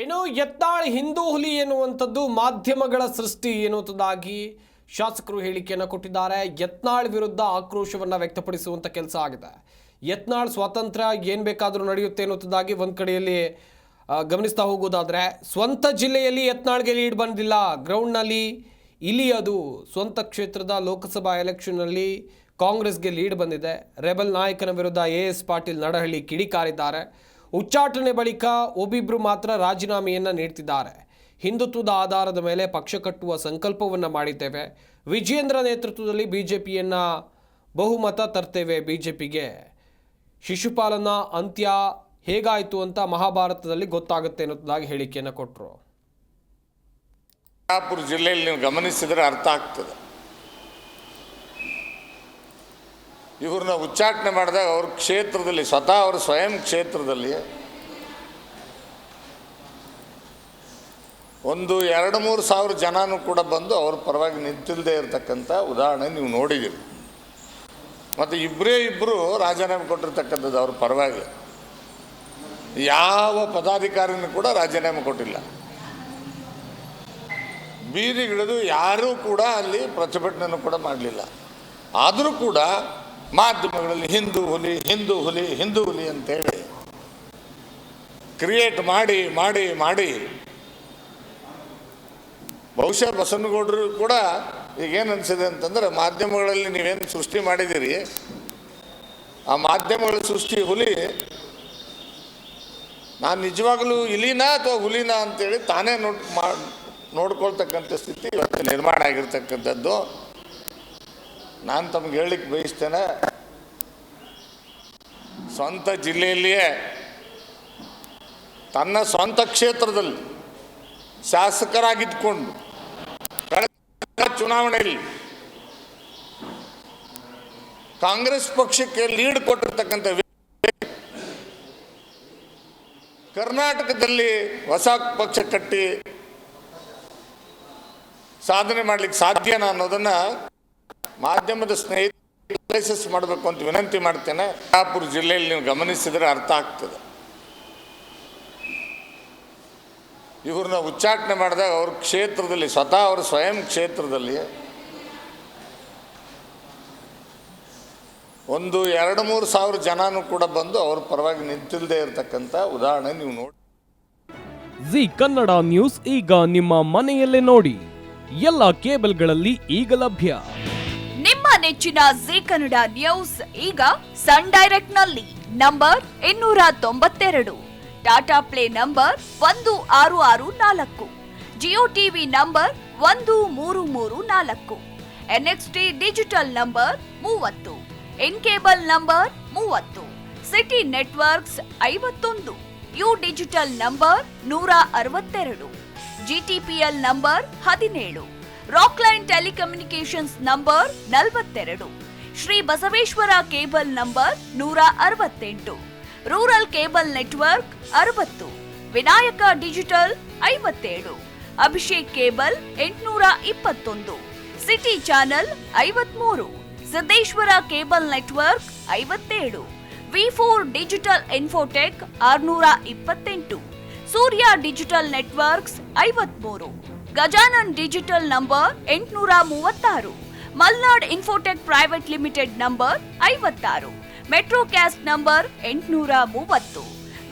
ಇನ್ನು ಯತ್ನಾಳ್ ಹಿಂದೂ ಹುಲಿ ಎನ್ನುವಂಥದ್ದು ಮಾಧ್ಯಮಗಳ ಸೃಷ್ಟಿ ಎನ್ನುವುದಾಗಿ ಶಾಸಕರು ಹೇಳಿಕೆಯನ್ನು ಕೊಟ್ಟಿದ್ದಾರೆ. ಯತ್ನಾಳ್ ವಿರುದ್ಧ ಆಕ್ರೋಶವನ್ನು ವ್ಯಕ್ತಪಡಿಸುವಂಥ ಕೆಲಸ ಆಗಿದೆ. ಯತ್ನಾಳ್ ಸ್ವಾತಂತ್ರ್ಯ ಏನು ಬೇಕಾದರೂ ನಡೆಯುತ್ತೆ ಎನ್ನುವುದಾಗಿ ಒಂದು ಕಡೆಯಲ್ಲಿ ಗಮನಿಸ್ತಾ ಹೋಗೋದಾದರೆ, ಸ್ವಂತ ಜಿಲ್ಲೆಯಲ್ಲಿ ಯತ್ನಾಳ್ಗೆ ಲೀಡ್ ಬಂದಿಲ್ಲ. ಗ್ರೌಂಡ್ನಲ್ಲಿ ಇಲ್ಲಿ ಅದು ಸ್ವಂತ ಕ್ಷೇತ್ರದ ಲೋಕಸಭಾ ಎಲೆಕ್ಷನ್ನಲ್ಲಿ ಕಾಂಗ್ರೆಸ್ಗೆ ಲೀಡ್ ಬಂದಿದೆ. ರೆಬಲ್ ನಾಯಕನ ವಿರುದ್ಧ AS ಪಾಟೀಲ್ ನಡಹಳ್ಳಿ ಕಿಡಿಕಾರಿದ್ದಾರೆ. ಉಚ್ಚಾಟನೆ ಬಳಿಕ ಒಬ್ಬಿಬ್ಬರು ಮಾತ್ರ ರಾಜೀನಾಮೆಯನ್ನು ನೀಡ್ತಿದ್ದಾರೆ. ಹಿಂದುತ್ವದ ಆಧಾರದ ಮೇಲೆ ಪಕ್ಷ ಕಟ್ಟುವ ಸಂಕಲ್ಪವನ್ನು ಮಾಡಿದ್ದೇವೆ. ವಿಜಯೇಂದ್ರ ನೇತೃತ್ವದಲ್ಲಿ BJPಯನ್ನು ಬಹುಮತ ತರ್ತೇವೆ. BJPಗೆ ಶಿಶುಪಾಲನ ಅಂತ್ಯ ಹೇಗಾಯಿತು ಅಂತ ಮಹಾಭಾರತದಲ್ಲಿ ಗೊತ್ತಾಗುತ್ತೆ ಅನ್ನೋದಾಗಿ ಹೇಳಿಕೆಯನ್ನು ಕೊಟ್ಟರು. ಬಿಜಾಪುರ ಜಿಲ್ಲೆಯಲ್ಲಿ ನೀವು ಗಮನಿಸಿದರೆ ಅರ್ಥ ಆಗ್ತದೆ. ಇವ್ರನ್ನ ಉಚ್ಚಾಟನೆ ಮಾಡಿದಾಗ ಅವ್ರ ಕ್ಷೇತ್ರದಲ್ಲಿ, ಸ್ವತಃ ಅವ್ರ ಸ್ವಯಂ ಕ್ಷೇತ್ರದಲ್ಲಿ 1-2-3 ಸಾವಿರ ಜನನೂ ಕೂಡ ಬಂದು ಅವ್ರ ಪರವಾಗಿ ನಿಂತಿಲ್ಲದೆ ಇರತಕ್ಕಂಥ ಉದಾಹರಣೆ ನೀವು ನೋಡಿದ್ದೀರಿ. ಮತ್ತು ಇಬ್ಬರು ರಾಜೀನಾಮೆ ಕೊಟ್ಟಿರ್ತಕ್ಕಂಥದ್ದು ಅವ್ರ ಪರವಾಗಿ. ಯಾವ ಪದಾಧಿಕಾರಿನೂ ಕೂಡ ರಾಜೀನಾಮೆ ಕೊಟ್ಟಿಲ್ಲ. ಬೀದಿಗಿಳಿದು ಯಾರೂ ಕೂಡ ಅಲ್ಲಿ ಪ್ರತಿಭಟನೆಯನ್ನು ಕೂಡ ಮಾಡಲಿಲ್ಲ. ಆದರೂ ಕೂಡ ಮಾಧ್ಯಮಗಳಲ್ಲಿ ಹಿಂದೂ ಹುಲಿ ಹಿಂದೂ ಹುಲಿ ಹಿಂದೂ ಹುಲಿ ಅಂತೇಳಿ ಕ್ರಿಯೇಟ್ ಮಾಡಿ ಮಾಡಿ ಮಾಡಿ ಬಹುಶಃ ಬಸವನಗೌಡರು ಕೂಡ ಈಗೇನು ಅನಿಸಿದೆ ಅಂತಂದರೆ, ಮಾಧ್ಯಮಗಳಲ್ಲಿ ನೀವೇನು ಸೃಷ್ಟಿ ಮಾಡಿದ್ದೀರಿ, ಆ ಮಾಧ್ಯಮಗಳ ಸೃಷ್ಟಿ ಹುಲಿ ನಾನು ನಿಜವಾಗಲೂ ಇಲಿನಾ ಅಥವಾ ಹುಲಿನಾ ಅಂತೇಳಿ ತಾನೇ ನೋಡ್ಕೊಳ್ತಕ್ಕಂಥ ಸ್ಥಿತಿ ಇವತ್ತು ನಿರ್ಮಾಣ ಆಗಿರ್ತಕ್ಕಂಥದ್ದು. ನಾನು ತಮ್ಗೆ ಹೇಳಲಿಕ್ಕೆ ಬಯಸ್ತೇನೆ, ಸ್ವಂತ ಜಿಲ್ಲೆಯಲ್ಲಿಯೇ ತನ್ನ ಸ್ವಂತ ಕ್ಷೇತ್ರದಲ್ಲಿ ಶಾಸಕರಾಗಿದ್ದುಕೊಂಡು ಕಳೆದ ಚುನಾವಣೆಯಲ್ಲಿ ಕಾಂಗ್ರೆಸ್ ಪಕ್ಷಕ್ಕೆ ಲೀಡ್ ಕೊಟ್ಟಿರ್ತಕ್ಕಂಥ ಕರ್ನಾಟಕದಲ್ಲಿ ಹೊಸ ಪಕ್ಷ ಕಟ್ಟಿ ಸಾಧನೆ ಮಾಡಲಿಕ್ಕೆ ಸಾಧ್ಯನಾ ಅನ್ನೋದನ್ನು ಮಾಧ್ಯಮದ ಸ್ನೇಹಿತರು ಅನಲೈಸಿಸ್ ಮಾಡಬೇಕು ಅಂತ ವಿನಂತಿ ಮಾಡ್ತೇನೆ. ಬಿಜಾಪುರ ಜಿಲ್ಲೆಯಲ್ಲಿ ನೀವು ಗಮನಿಸಿದರೆ ಅರ್ಥ ಆಗ್ತದೆ. ಇವ್ರನ್ನ ಉಚ್ಚಾಟನೆ ಮಾಡಿದಾಗ ಅವ್ರ ಕ್ಷೇತ್ರದಲ್ಲಿ, ಸ್ವತಃ ಅವ್ರ ಸ್ವಯಂ ಕ್ಷೇತ್ರದಲ್ಲಿ 1-2-3 ಸಾವಿರ ಜನನೂ ಕೂಡ ಬಂದು ಅವ್ರ ಪರವಾಗಿ ನಿಂತಿಲ್ಲದೆ ಇರತಕ್ಕಂಥ ಉದಾಹರಣೆ ನೀವು ನೋಡಿ. ಜಿ ಕನ್ನಡ ನ್ಯೂಸ್ ಈಗ ನಿಮ್ಮ ಮನೆಯಲ್ಲೇ ನೋಡಿ. ಎಲ್ಲ ಕೇಬಲ್ಗಳಲ್ಲಿ ಈಗ ಲಭ್ಯ. ನಿಮ್ಮ ನೆಚ್ಚಿನ ಜಿ ಕನ್ನಡ ನ್ಯೂಸ್ ಈಗ ಸನ್ ಡೈರೆಕ್ಟ್ ನಲ್ಲಿ number 292, Tata play number 1664, Jio TV number 1334, NXT digital number 30, in cable number 30, city networks 51, U digital number 162, GTPL number 17, Rockline telecommunications number 42, Shri Basaveshwara cable number 168, rural cable network 60, Vinayaka digital 57, Abhishek cable 821, city channel 53, Siddeshwara cable network 57, V4 digital Infotech 628, Surya digital networks 53, Gajanan digital number 836, Malnad Infotech private limited number 56, Metrocast number 830,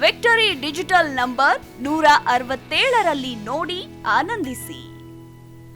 Victory digital number 167ರಲ್ಲಿ ನೋಡಿ ಆನಂದಿಸಿ.